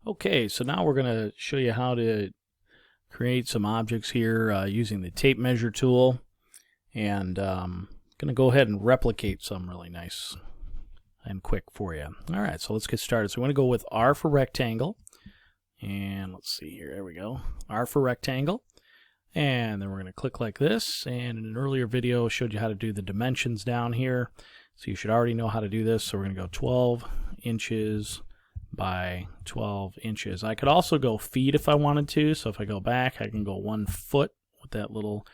Okay, so now we're going to show you how to create some objects here using the tape measure tool, and going to go ahead and replicate some really nice and quick for you. Alright, so let's get started. So we want to go with R for rectangle, and let's see here, there we go, R for rectangle, and then we're going to click like this, and in an earlier video I showed you how to do the dimensions down here, so you should already know how to do this. So we're going to go 12 inches by 12 inches. I could also go feet if I wanted to, so if I go back I can go 1 foot with that little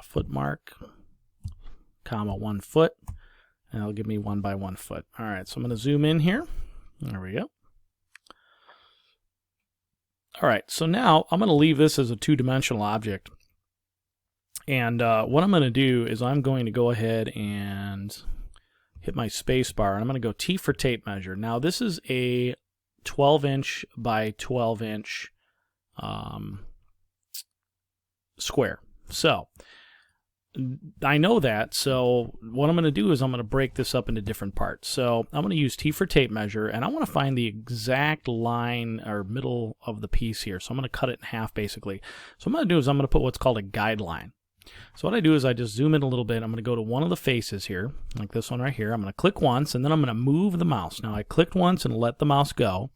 foot mark, comma 1 foot, and it'll give me 1 by 1 foot. Alright, so I'm going to zoom in here. There we go. Alright, so now I'm going to leave this as a two-dimensional object, and what I'm going to do is I'm going to go ahead and hit my space bar, and I'm going to go T for tape measure. Now this is a 12 inch by 12 inch square. So I know that, so what I'm going to do is I'm going to break this up into different parts. So I'm going to use T for tape measure, and I want to find the exact line or middle of the piece here. So I'm going to cut it in half basically. So what I'm going to do is I'm going to put what's called a guideline. So what I do is I just zoom in a little bit. I'm going to go to one of the faces here, like this one right here. I'm going to click once, and then I'm going to move the mouse. Now I clicked once and let the mouse go.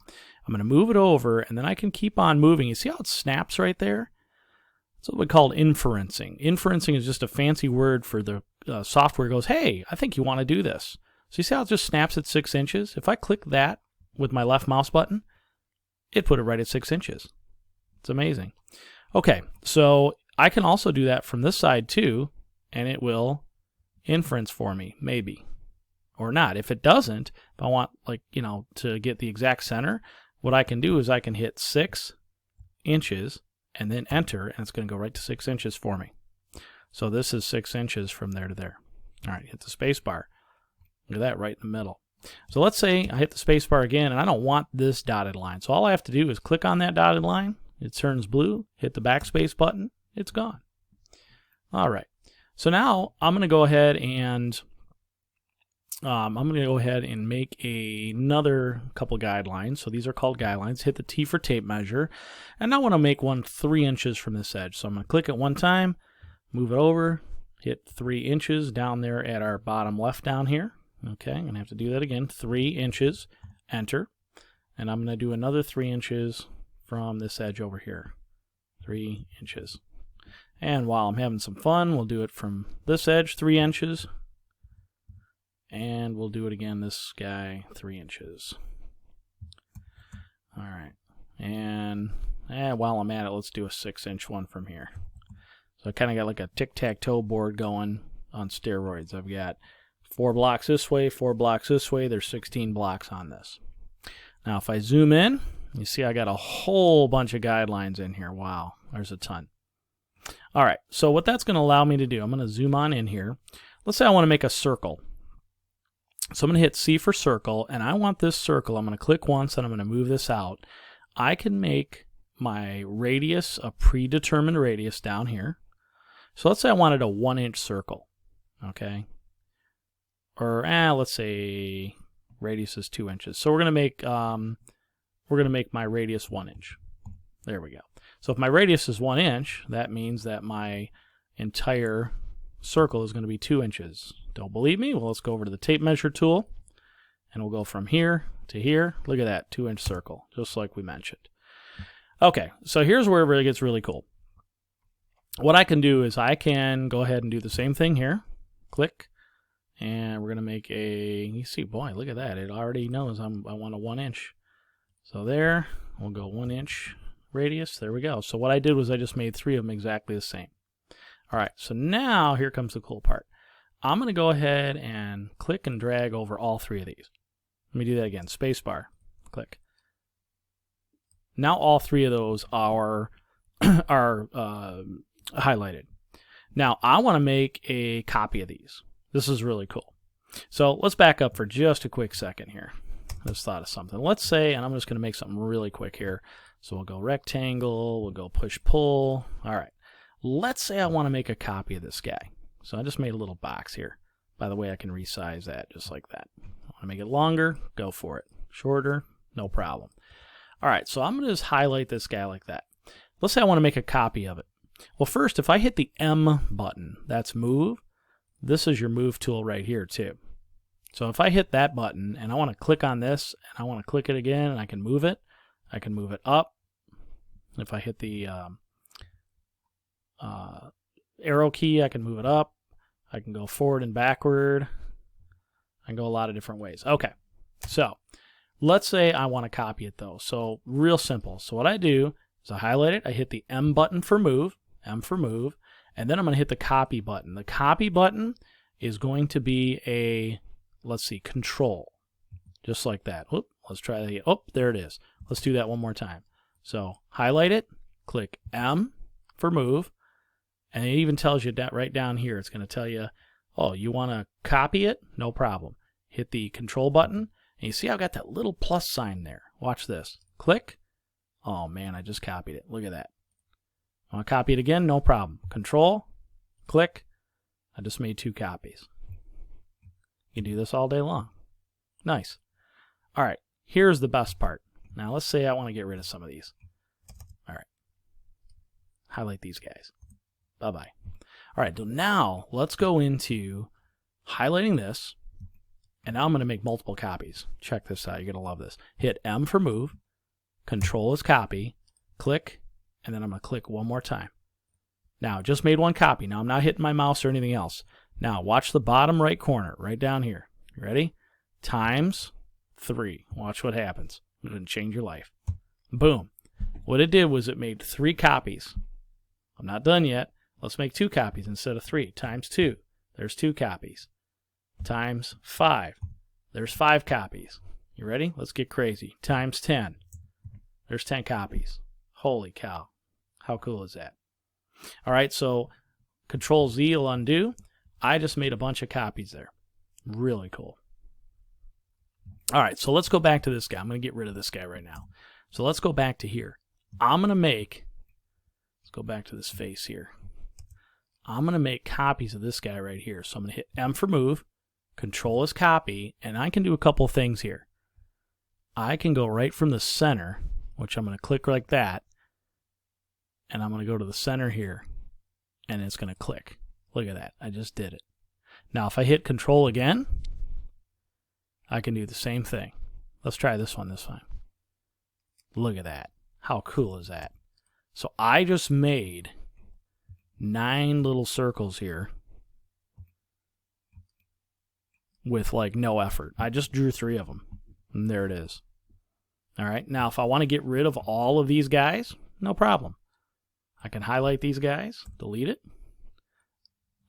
I'm going to move it over, and then I can keep on moving. You see how it snaps right there? That's what we call inferencing. Inferencing is just a fancy word for the software goes, hey, I think you want to do this. So you see how it just snaps at 6 inches? If I click that with my left mouse button, it put it right at 6 inches. It's amazing. Okay, so I can also do that from this side too, and it will inference for me, maybe, or not. If it doesn't, if I want, like, you know, to get the exact center, what I can do is I can hit 6 inches and then enter, and it's going to go right to 6 inches for me. So this is 6 inches from there to there. All right, hit the space bar. Look at that, right in the middle. So let's say I hit the space bar again, and I don't want this dotted line. So all I have to do is click on that dotted line. It turns blue. Hit the backspace button. It's gone. All right. So now I'm going to go ahead and make another couple guidelines. So these are called guidelines. Hit the T for tape measure, and I want to make one 3 inches from this edge. So I'm going to click it one time, move it over, hit 3 inches down there at our bottom left down here. Okay, I'm going to have to do that again. 3 inches, enter, and I'm going to do another 3 inches from this edge over here. 3 inches. And while I'm having some fun, we'll do it from this edge, 3 inches. And we'll do it again, this guy, 3 inches. All right. And while I'm at it, let's do a 6-inch one from here. So I kind of got like a tic-tac-toe board going on steroids. I've got 4 blocks this way, 4 blocks this way. There's 16 blocks on this. Now if I zoom in, you see I got a whole bunch of guidelines in here. Wow, there's a ton. All right, so what that's going to allow me to do, I'm going to zoom on in here. Let's say I want to make a circle. So I'm going to hit C for circle, and I want this circle. I'm going to click once, and I'm going to move this out. I can make my radius a predetermined radius down here. So let's say I wanted a 1-inch circle, okay? Or let's say radius is 2 inches. So we're going to make my radius 1 inch. There we go. So if my radius is 1 inch, that means that my entire circle is going to be 2 inches. Don't believe me? Well, let's go over to the tape measure tool, and we'll go from here to here. Look at that, 2-inch circle, just like we mentioned. Okay, so here's where it really gets really cool. What I can do is I can go ahead and do the same thing here. Click, and we're going to make a, you see, boy, look at that. It already knows I want a 1 inch. So there, we'll go 1 inch radius. There we go. So what I did was I just made 3 of them exactly the same. All right, so now here comes the cool part. I'm going to go ahead and click and drag over all 3 of these. Let me do that again. Space bar. Click. Now all 3 of those are highlighted. Now I want to make a copy of these. This is really cool. So let's back up for just a quick second here. I just thought of something. Let's say, and I'm just going to make something really quick here. So we'll go rectangle, we'll go push-pull. All right. Let's say I want to make a copy of this guy. So I just made a little box here. By the way, I can resize that just like that. I want to make it longer, go for it. Shorter, no problem. All right, so I'm going to just highlight this guy like that. Let's say I want to make a copy of it. Well, first, if I hit the M button, that's move. This is your move tool right here too. So if I hit that button and I want to click on this and I want to click it again and I can move it up. If I hit the arrow key, I can move it up. I can go forward and backward. I can go a lot of different ways. Okay, so let's say I want to copy it though. So real simple. So what I do is I highlight it. I hit the M button for move, and then I'm going to hit the copy button. The copy button is going to be a, let's see, control. Just like that. Whoop, let's try that again. Oh, there it is. Let's do that one more time. So highlight it, click M for move, and it even tells you that right down here. It's going to tell you, oh, you want to copy it? No problem. Hit the control button, and you see I've got that little plus sign there. Watch this. Click. Oh man, I just copied it. Look at that. I want to copy it again? No problem. Control, click. I just made 2 copies. You can do this all day long. Nice. All right, here's the best part. Now let's say I want to get rid of some of these. All right. Highlight these guys. Bye-bye. All right, so now let's go into highlighting this, and now I'm going to make multiple copies. Check this out. You're going to love this. Hit M for move, control is copy, click, and then I'm going to click one more time. Now, just made 1 copy. Now, I'm not hitting my mouse or anything else. Now, watch the bottom right corner, right down here. You ready? Times 3. Watch what happens. It's going to change your life. Boom. What it did was it made 3 copies. I'm not done yet. Let's make 2 copies instead of 3. Times 2. There's 2 copies. Times 5. There's 5 copies. You ready? Let's get crazy. Times 10. There's 10 copies. Holy cow. How cool is that? All right, so Control Z will undo. I just made a bunch of copies there. Really cool. All right, so let's go back to this guy. I'm going to get rid of this guy right now. So let's go back to here. I'm going to make, let's go back to this face here. I'm going to make copies of this guy right here. So I'm going to hit M for move, Control is copy, and I can do a couple things here. I can go right from the center, which I'm going to click like that, and I'm going to go to the center here, and it's going to click. Look at that. I just did it. Now, if I hit Control again, I can do the same thing. Let's try this one this time. Look at that. How cool is that? So I just made 9 little circles here with like no effort. I just drew 3 of them, and there it is. All right. Now, if I want to get rid of all of these guys, no problem. I can highlight these guys, delete it.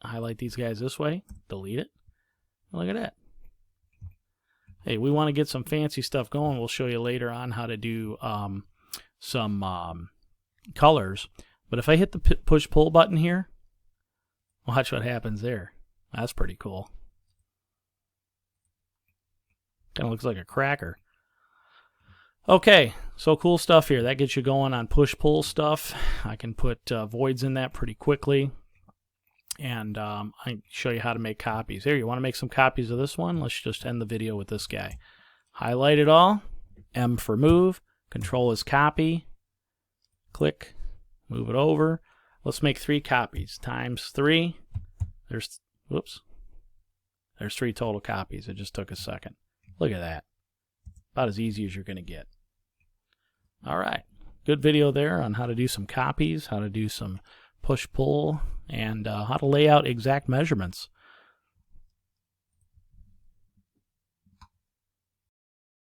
Highlight these guys this way, delete it. Look at that. Hey, we want to get some fancy stuff going. We'll show you later on how to do some colors. But if I hit the push-pull button here, watch what happens there. That's pretty cool. Kind of looks like a cracker. Okay, so cool stuff here. That gets you going on push-pull stuff. I can put voids in that pretty quickly. And I can show you how to make copies. Here, you want to make some copies of this one? Let's just end the video with this guy. Highlight it all. M for move. Control is copy. Click. Move it over. Let's make 3 copies. Times 3. There's 3 total copies. It just took a second. Look at that. About as easy as you're going to get. All right. Good video there on how to do some copies, how to do some push-pull, and how to lay out exact measurements